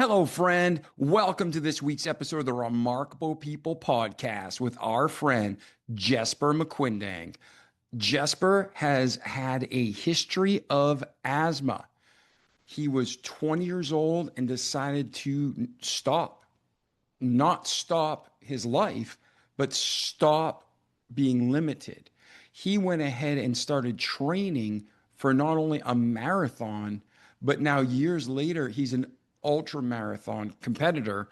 Hello, friend. Welcome to this week's episode of the Remarkable People podcast with our friend Jessper Maquindang. Jessper has had a history of asthma. He was 20 years old and decided to not stop his life, but stop being limited. He went ahead and started training for not only a marathon, but now years later, he's an ultra marathon competitor.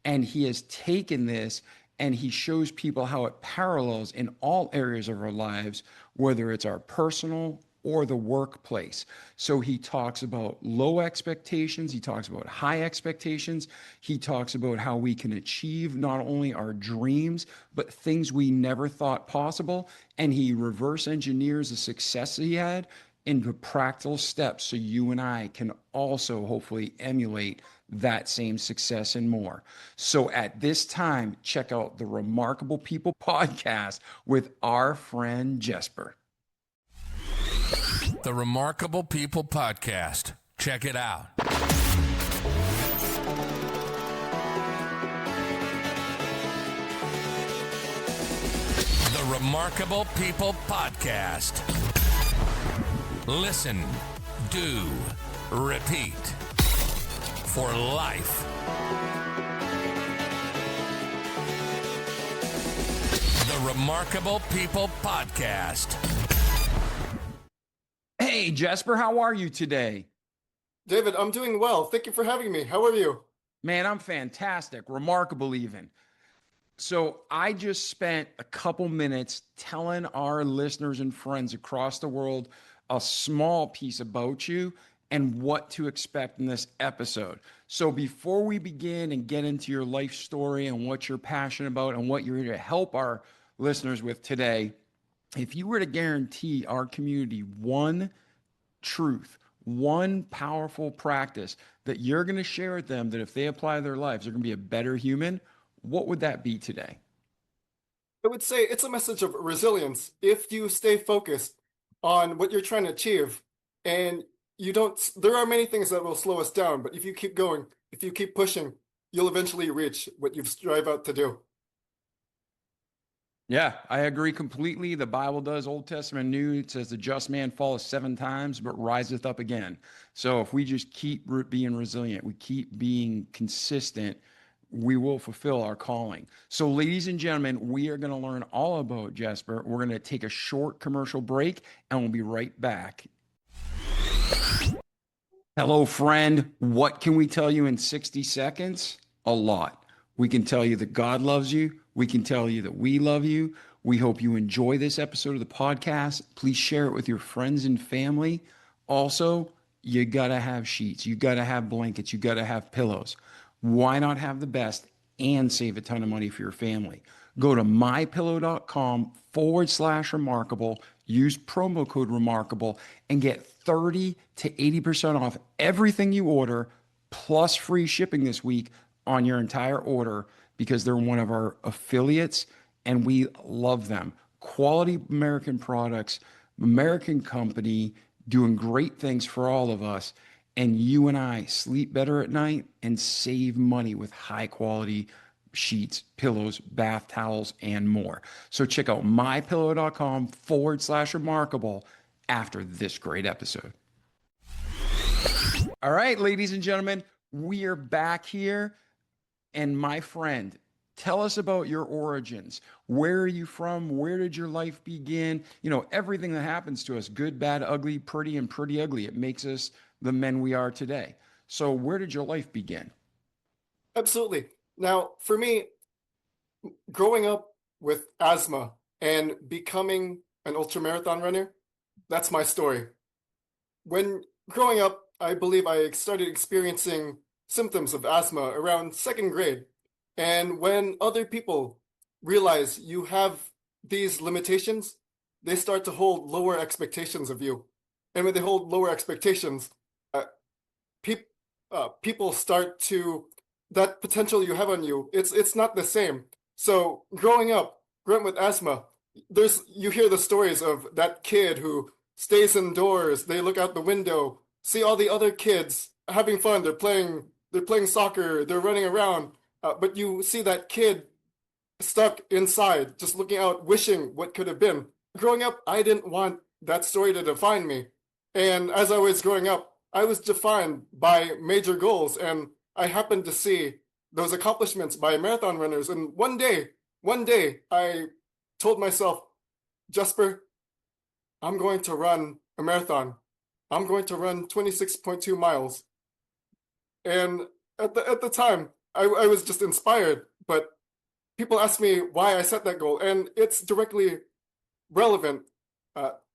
And he has taken this and he shows people how it parallels in all areas of our lives, whether it's our personal or the workplace. So he talks about low expectations, he talks about high expectations, he talks about how we can achieve not only our dreams, but things we never thought possible. And he reverse engineers the success he had into practical steps so you and I can also hopefully emulate that same success and more. So at this time, check out the Remarkable People podcast with our friend Jessper. The Remarkable People podcast. Check it out. The Remarkable People podcast. Listen, do, repeat for life. The Remarkable People podcast. Hey, Jessper, how are you today? David, I'm doing well. Thank you for having me. How are you? Man, I'm fantastic. Remarkable, even. So I just spent a couple minutes telling our listeners and friends across the world a small piece about you and what to expect in this episode. So before we begin and get into your life story and what you're passionate about and what you're here to help our listeners with today, if you were to guarantee our community one truth, one powerful practice that you're going to share with them, that if they apply to their lives, they're going to be a better human, what would that be today? I would say it's a message of resilience. If you stay focused on what you're trying to achieve and there are many things that will slow us down, but if you keep going, if you keep pushing, you'll eventually reach what you've strive out to do. Yeah, I agree completely. The Bible does, Old Testament, New. It says the just man falleth 7 times, but riseth up again. So if we just keep being resilient, we keep being consistent, we will fulfill our calling. So ladies and gentlemen, we are going to learn all about Jessper. We're going to take a short commercial break and we'll be right back. Hello, friend. What can we tell you in 60 seconds? A lot. We can tell you that God loves you. We can tell you that we love you. We hope you enjoy this episode of the podcast. Please share it with your friends and family. Also, you got to have sheets. You got to have blankets. You got to have pillows. Why not have the best and save a ton of money for your family? Go to mypillow.com/remarkable. Use promo code remarkable and get 30 to 80% off everything you order, plus free shipping this week on your entire order, because they're one of our affiliates and we love them. Quality American products, American company, doing great things for all of us. And you and I sleep better at night and save money with high quality sheets, pillows, bath towels, and more. So check out mypillow.com/remarkable after this great episode. All right, ladies and gentlemen, we are back here. And my friend, tell us about your origins. Where are you from? Where did your life begin? You know, everything that happens to us, good, bad, ugly, pretty, and pretty ugly, it makes us the men we are today. So where did your life begin? Absolutely. Now, for me, growing up with asthma and becoming an ultramarathon runner, that's my story. When growing up, I believe I started experiencing symptoms of asthma around 2nd grade. And when other people realize you have these limitations, they start to hold lower expectations of you. And when they hold lower expectations, people start to, that potential you have on you, it's not the same. So growing with asthma, you hear the stories of that kid who stays indoors, they look out the window, see all the other kids having fun, they're playing they're playing soccer, they're running around, but you see that kid stuck inside, just looking out, wishing what could have been. Growing up, I didn't want that story to define me. And as I was growing up, I was defined by major goals, and I happened to see those accomplishments by marathon runners. And one day, I told myself, Jesper, I'm going to run a marathon. I'm going to run 26.2 miles. And at the time, I was just inspired, but people ask me why I set that goal, and it's directly relevant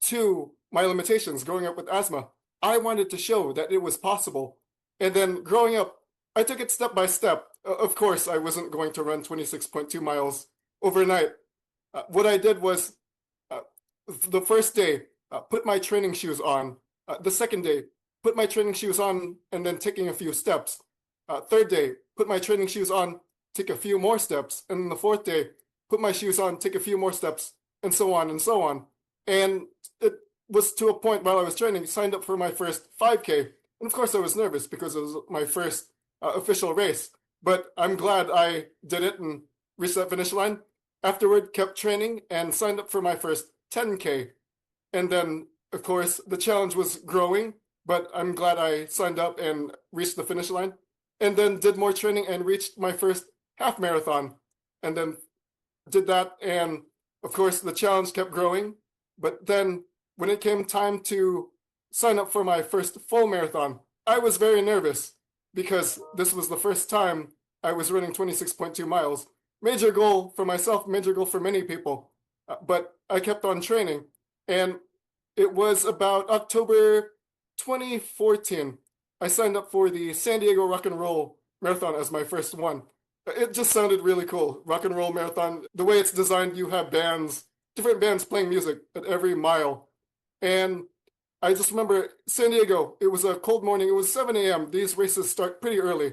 to my limitations growing up with asthma. I wanted to show that it was possible. And then growing up, I took it step by step. Of course, I wasn't going to run 26.2 miles overnight. What I did was uh, the first day, put my training shoes on. The second day, put my training shoes on and then taking a few steps. Third day, put my training shoes on, take a few more steps. And then the fourth day, put my shoes on, take a few more steps, and so on and so on. And it was to a point while I was training, signed up for my first 5K. And of course, I was nervous because it was my first official race. But I'm glad I did it and reached that finish line. Afterward, kept training and signed up for my first 10K. And then, of course, the challenge was growing, but I'm glad I signed up and reached the finish line. And then did more training and reached my first half marathon. And then did that. And of course, the challenge kept growing. But then when it came time to sign up for my first full marathon, I was very nervous because this was the first time I was running 26.2 miles. Major goal for myself, major goal for many people. But I kept on training. And it was about October 2014. I signed up for the San Diego Rock and Roll Marathon as my first one. It just sounded really cool. Rock and Roll Marathon. The way it's designed, you have bands, different bands playing music at every mile. And I just remember San Diego, it was a cold morning. It was 7 a.m. These races start pretty early.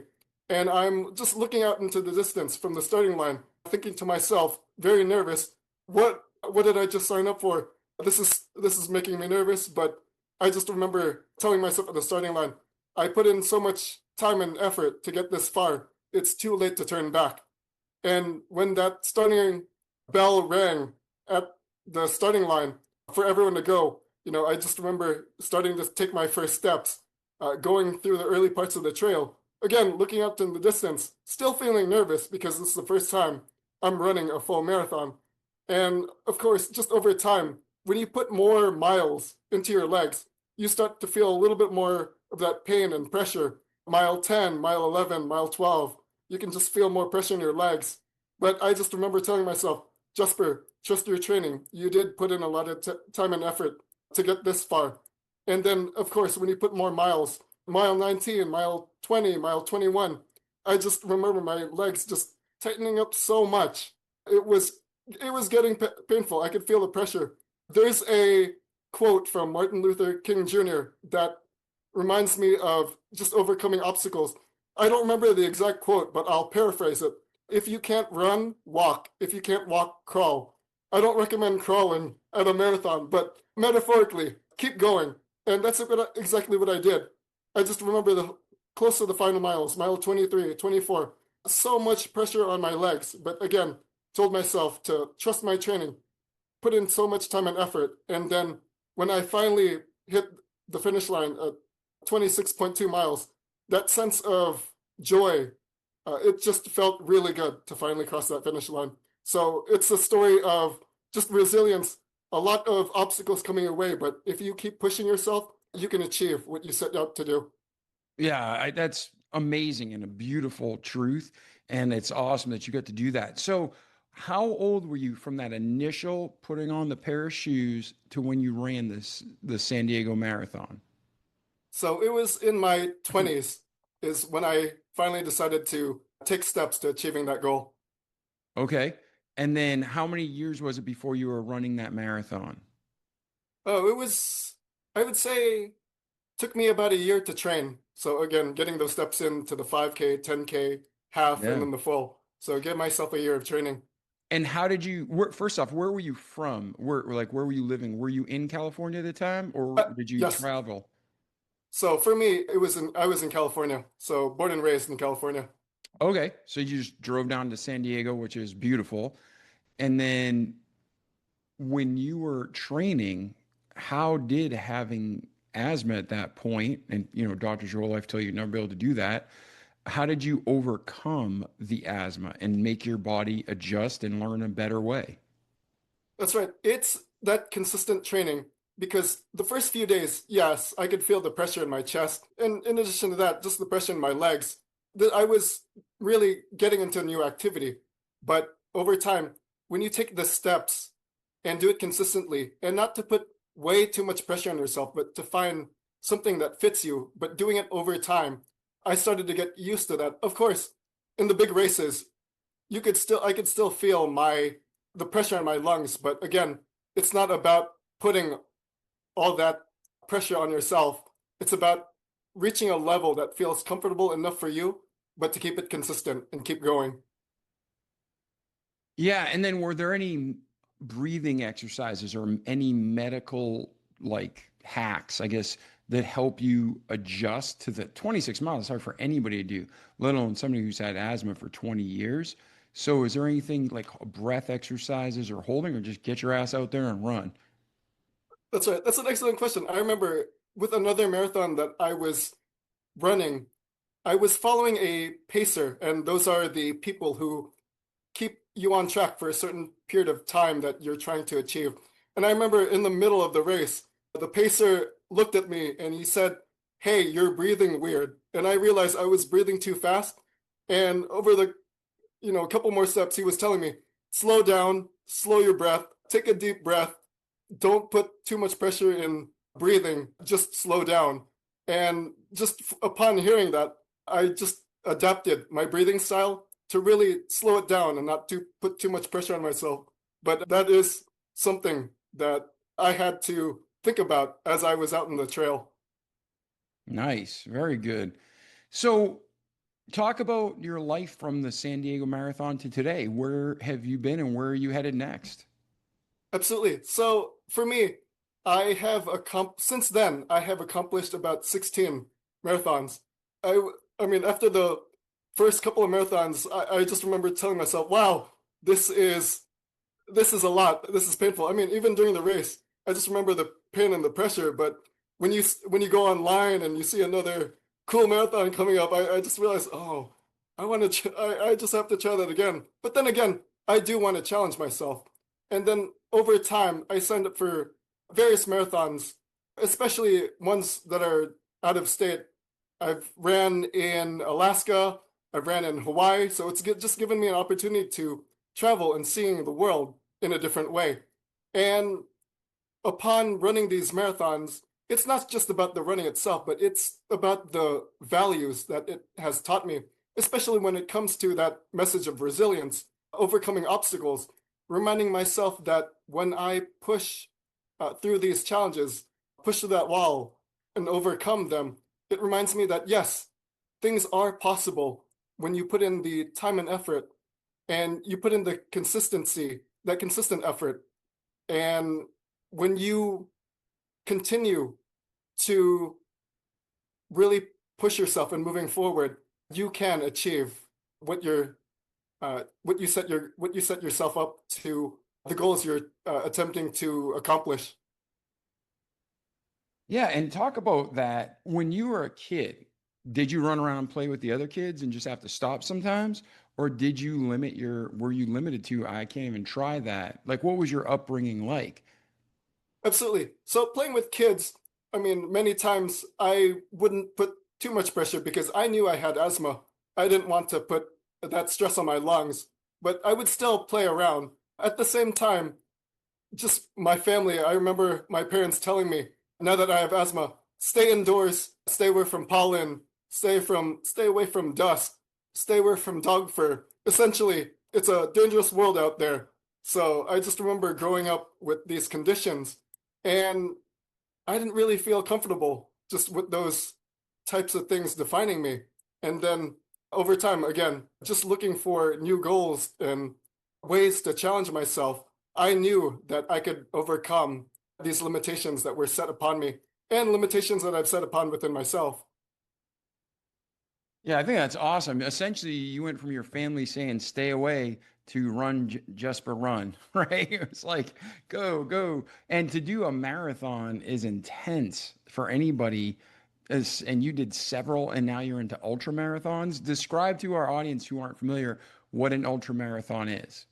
And I'm just looking out into the distance from the starting line, thinking to myself, very nervous, what did I just sign up for? This is making me nervous, but I just remember telling myself at the starting line, I put in so much time and effort to get this far. It's too late to turn back. And when that starting bell rang at the starting line for everyone to go, I just remember starting to take my first steps, going through the early parts of the trail. Again, looking out in the distance, still feeling nervous because this is the first time I'm running a full marathon. And of course, just over time, when you put more miles into your legs, you start to feel a little bit more of that pain and pressure. Mile 10, mile 11, mile 12, you can just feel more pressure in your legs. But I just remember telling myself, Jesper, trust your training. You did put in a lot of time and effort to get this far. And then, of course, when you put more miles, mile 19, mile 20, mile 21, I just remember my legs just tightening up so much. It was getting painful. I could feel the pressure. There's a quote from Martin Luther King Jr. that reminds me of just overcoming obstacles. I don't remember the exact quote, but I'll paraphrase it. If you can't run, walk. If you can't walk, crawl. I don't recommend crawling at a marathon, but metaphorically, keep going. And that's exactly what I did. I just remember close to the final miles, mile 23, 24. So much pressure on my legs, but again, told myself to trust my training, put in so much time and effort. And then when I finally hit the finish line at 26.2 miles, that sense of joy, it just felt really good to finally cross that finish line. So it's a story of just resilience, a lot of obstacles coming your way, but if you keep pushing yourself, you can achieve what you set out to do. Yeah, that's amazing and a beautiful truth. And it's awesome that you got to do that. So, how old were you from that initial putting on the pair of shoes to when you ran the San Diego Marathon? So it was in my 20s is when I finally decided to take steps to achieving that goal. Okay. And then how many years was it before you were running that marathon? Oh, I would say, took me about a year to train. So again, getting those steps into the 5K, 10K, half, and Yeah. then the full. So give myself a year of training. And how did you, first off, where were you from? Where were you living? Were you in California at the time or did you Yes. travel? So for me, I was in California. So born and raised in California. Okay, so you just drove down to San Diego, which is beautiful. And then when you were training, how did having asthma at that point, and doctors your whole life tell you you'd never be able to do that, how did you overcome the asthma and make your body adjust and learn a better way? That's right. It's that consistent training because the first few days, yes, I could feel the pressure in my chest. And in addition to that, just the pressure in my legs, that I was really getting into a new activity. But over time, when you take the steps and do it consistently, and not to put way too much pressure on yourself, but to find something that fits you, but doing it over time, I started to get used to that. Of course, in the big races, I could still feel the pressure on my lungs, but again, it's not about putting all that pressure on yourself. It's about reaching a level that feels comfortable enough for you, but to keep it consistent and keep going. Yeah, and then were there any breathing exercises or any medical like hacks, I guess, that help you adjust to the 26 miles? It's hard for anybody to do, let alone somebody who's had asthma for 20 years. So is there anything like breath exercises or holding, or just get your ass out there and run? That's right. That's an excellent question. I remember with another marathon that I was running, I was following a pacer, and those are the people who keep you on track for a certain period of time that you're trying to achieve. And I remember in the middle of the race, the pacer looked at me and he said, "Hey, you're breathing weird." And I realized I was breathing too fast. And over a couple more steps, he was telling me, "Slow down, slow your breath, take a deep breath. Don't put too much pressure in breathing, just slow down." And just upon hearing that, I just adapted my breathing style to really slow it down and not to put too much pressure on myself. But that is something that I had to think about as I was out in the trail. Nice, very good. So talk about your life from the San Diego Marathon to today. Where have you been and where are you headed next? Absolutely. So for me, since then I have accomplished about 16 marathons. I mean, after the first couple of marathons, I just remember telling myself, "Wow, this is this is a lot. This is painful." I mean, even during the race, I just remember the pain and the pressure. But when you go online and you see another cool marathon coming up, I just realize, oh, I just have to try that again. But then again, I do want to challenge myself. And then over time, I signed up for various marathons, especially ones that are out of state. I've ran in Alaska, I've ran in Hawaii, so it's just given me an opportunity to travel and seeing the world in a different way. And upon running these marathons, it's not just about the running itself, but it's about the values that it has taught me, especially when it comes to that message of resilience, overcoming obstacles, reminding myself that when I push through these challenges, push through that wall and overcome them, it reminds me that yes, things are possible when you put in the time and effort and you put in the consistency, that consistent effort. And when you continue to really push yourself and moving forward, you can achieve what what you set yourself up to, the goals you're attempting to accomplish. Yeah, and talk about that. When you were a kid, did you run around and play with the other kids and just have to stop sometimes? Or were you limited to, I can't even try that? Like, what was your upbringing like? Absolutely. So playing with kids, I mean, many times I wouldn't put too much pressure because I knew I had asthma. I didn't want to put that stress on my lungs, but I would still play around. At the same time, just my family, I remember my parents telling me, now that I have asthma, stay indoors, stay away from pollen, stay away from dust, stay away from dog fur. Essentially, it's a dangerous world out there. So I just remember growing up with these conditions, and I didn't really feel comfortable just with those types of things defining me. And then over time, again, just looking for new goals and ways to challenge myself, I knew that I could overcome these limitations that were set upon me. and limitations that I've set upon within myself. Yeah, I think that's awesome. Essentially, you went from your family saying "stay away" to "run, Jesper, run." Right? It's like go, go, and to do a marathon is intense for anybody. And you did several, and now you're into ultra marathons. Describe to our audience who aren't familiar what an ultra marathon is.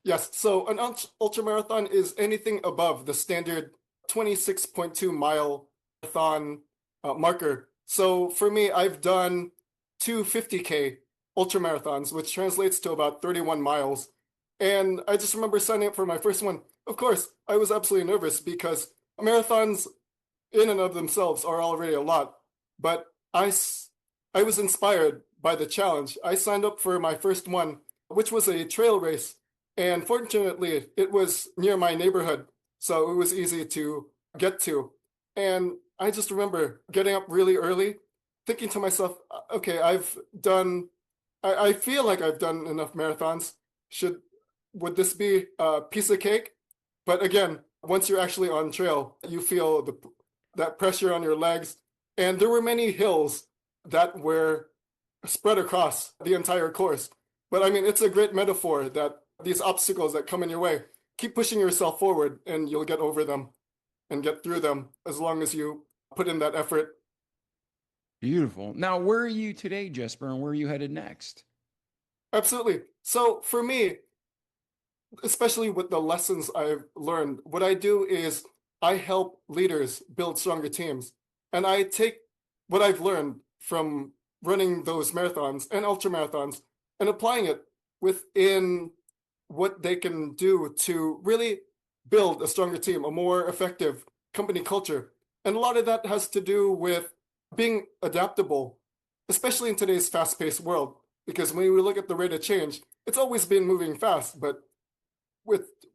Yes, so an ultra marathon is anything above the standard 26.2 mile marathon marker. So for me, I've done two 50K ultra marathons, which translates to about 31 miles. And I just remember signing up for my first one. Of course, I was absolutely nervous because marathons in and of themselves are already a lot, but I was inspired by the challenge. I signed up for my first one, which was a trail race, and fortunately, it was near my neighborhood, so it was easy to get to. And I just remember getting up really early, thinking to myself, okay, I feel like I've done enough marathons. Would this be a piece of cake? But again, once you're actually on trail, you feel that pressure on your legs. And there were many hills that were spread across the entire course. But I mean, it's a great metaphor that these obstacles that come in your way, keep pushing yourself forward and you'll get over them and get through them as long as you put in that effort. Beautiful. Now, where are you today, Jesper, and where are you headed next? Absolutely. So for me, especially with the lessons I've learned, what I do is I help leaders build stronger teams. And I take what I've learned from running those marathons and ultra marathons and applying it within what they can do to really build a stronger team, a more effective company culture. And a lot of that has to do with being adaptable, especially in today's fast-paced world. Because when we look at the rate of change, it's always been moving fast, but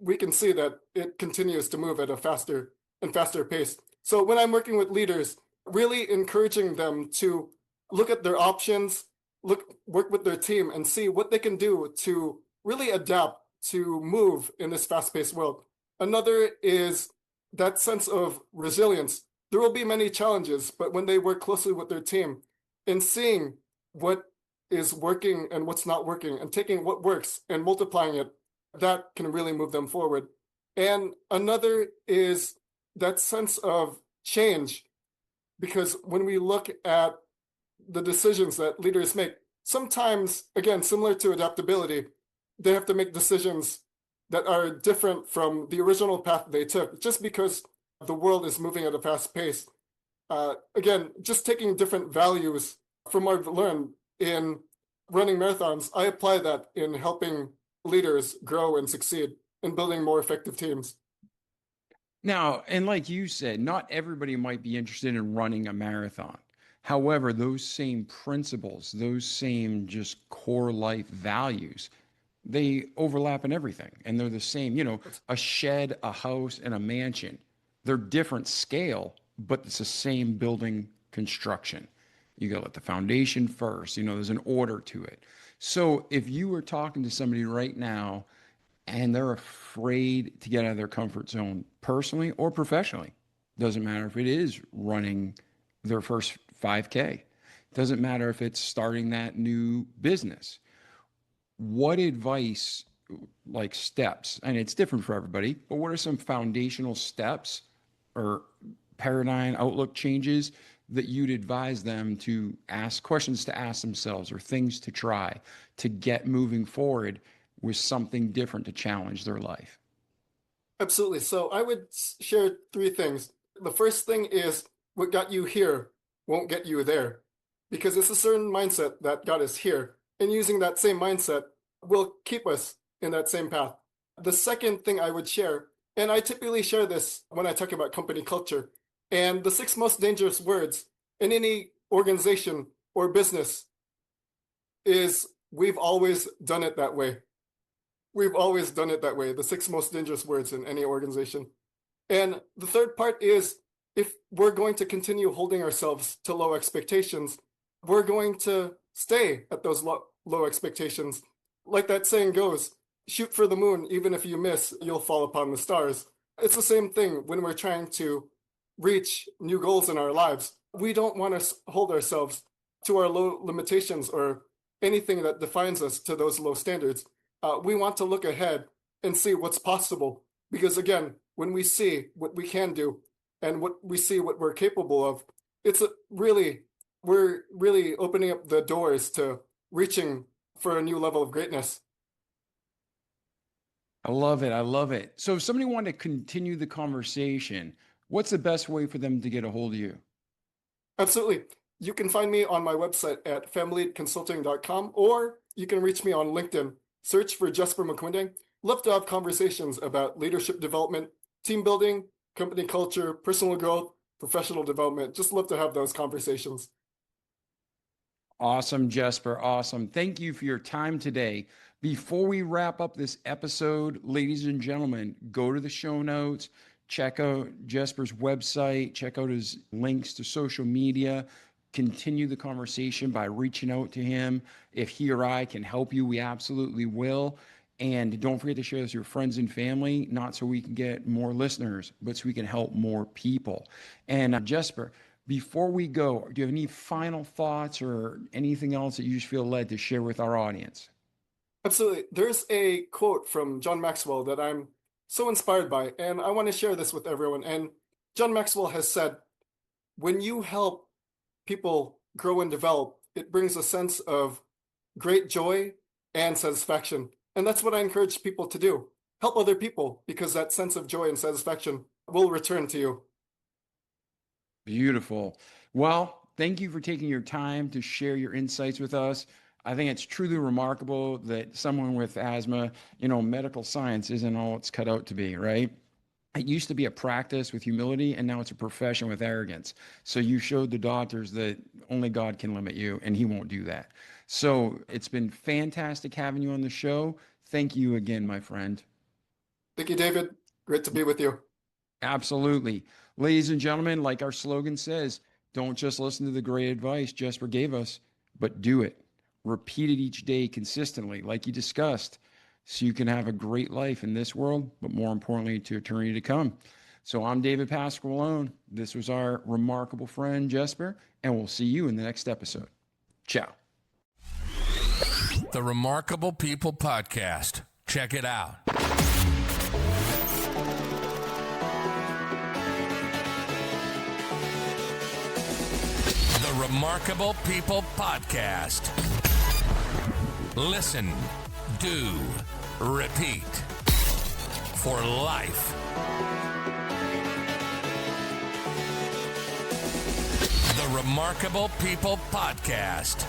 we can see that it continues to move at a faster and faster pace. So when I'm working with leaders, really encouraging them to look at their options, work with their team and see what they can do to really adapt to move in this fast-paced world. Another is that sense of resilience. There will be many challenges, but when they work closely with their team and seeing what is working and what's not working and taking what works and multiplying it, that can really move them forward. And another is that sense of change, because when we look at the decisions that leaders make, sometimes, again, similar to adaptability, they have to make decisions that are different from the original path they took, just because the world is moving at a fast pace. Again, just taking different values from what I've learned in running marathons, I apply that in helping leaders grow and succeed in building more effective teams. Now, and like you said, not everybody might be interested in running a marathon. However, those same principles, those same just core life values, they overlap in everything and they're the same. A shed, a house, and a mansion. They're different scale, but it's the same building construction. You got to let the foundation first, there's an order to it. So if you were talking to somebody right now and they're afraid to get out of their comfort zone personally or professionally. Doesn't matter if it is running their first 5K. Doesn't matter if it's starting that new business. What advice, like steps, and it's different for everybody, but what are some foundational steps or paradigm outlook changes that you'd advise them to ask questions to ask themselves or things to try to get moving forward with something different to challenge their life? Absolutely. So I would share three things. The first thing is what got you here won't get you there, because it's a certain mindset that got us here. And using that same mindset will keep us in that same path. The second thing I would share, and I typically share this when I talk about company culture, and the six most dangerous words in any organization or business is we've always done it that way. We've always done it that way. The six most dangerous words in any organization. And the third part is if we're going to continue holding ourselves to low expectations, we're going to stay at those low expectations. Like that saying goes, shoot for the moon, even if you miss, you'll fall upon the stars. It's the same thing when we're trying to reach new goals in our lives. We don't want to hold ourselves to our low limitations or anything that defines us to those low standards. We want to look ahead and see what's possible. Because again, when we see what we can do and what we see what we're capable of, we're really opening up the doors to reaching for a new level of greatness. I love it. I love it. So if somebody wanted to continue the conversation, what's the best way for them to get a hold of you? Absolutely. You can find me on my website at familyconsulting.com, or you can reach me on LinkedIn. Search for Jessper Maquindang. Love to have conversations about leadership development, team building, company culture, personal growth, professional development. Just love to have those conversations. Awesome, Jesper. Awesome. Thank you for your time today. Before we wrap up this episode, ladies and gentlemen, go to the show notes, check out Jesper's website, check out his links to social media, continue the conversation by reaching out to him. If he or I can help you, we absolutely will. And don't forget to share this with your friends and family, not so we can get more listeners, but so we can help more people. And Jesper, before we go, do you have any final thoughts or anything else that you just feel led to share with our audience? Absolutely. There's a quote from John Maxwell that I'm so inspired by, and I want to share this with everyone. And John Maxwell has said, when you help people grow and develop, it brings a sense of great joy and satisfaction. And that's what I encourage people to do. Help other people, because that sense of joy and satisfaction will return to you. Beautiful. Well, thank you for taking your time to share your insights with us. I think it's truly remarkable that someone with asthma, medical science isn't all it's cut out to be, right? It used to be a practice with humility, and now it's a profession with arrogance. So you showed the doctors that only God can limit you, and he won't do that. So it's been fantastic having you on the show. Thank you again, my friend. Thank you, David. Great to be with you. Absolutely. Ladies and gentlemen, like our slogan says, don't just listen to the great advice Jesper gave us, but do it. Repeat it each day consistently, like you discussed, so you can have a great life in this world, but more importantly, to eternity to come. So I'm David Pasqualone. This was our remarkable friend, Jesper, and we'll see you in the next episode. Ciao. The Remarkable People Podcast. Check it out. The Remarkable People Podcast. Listen, do, repeat. For life. The Remarkable People Podcast.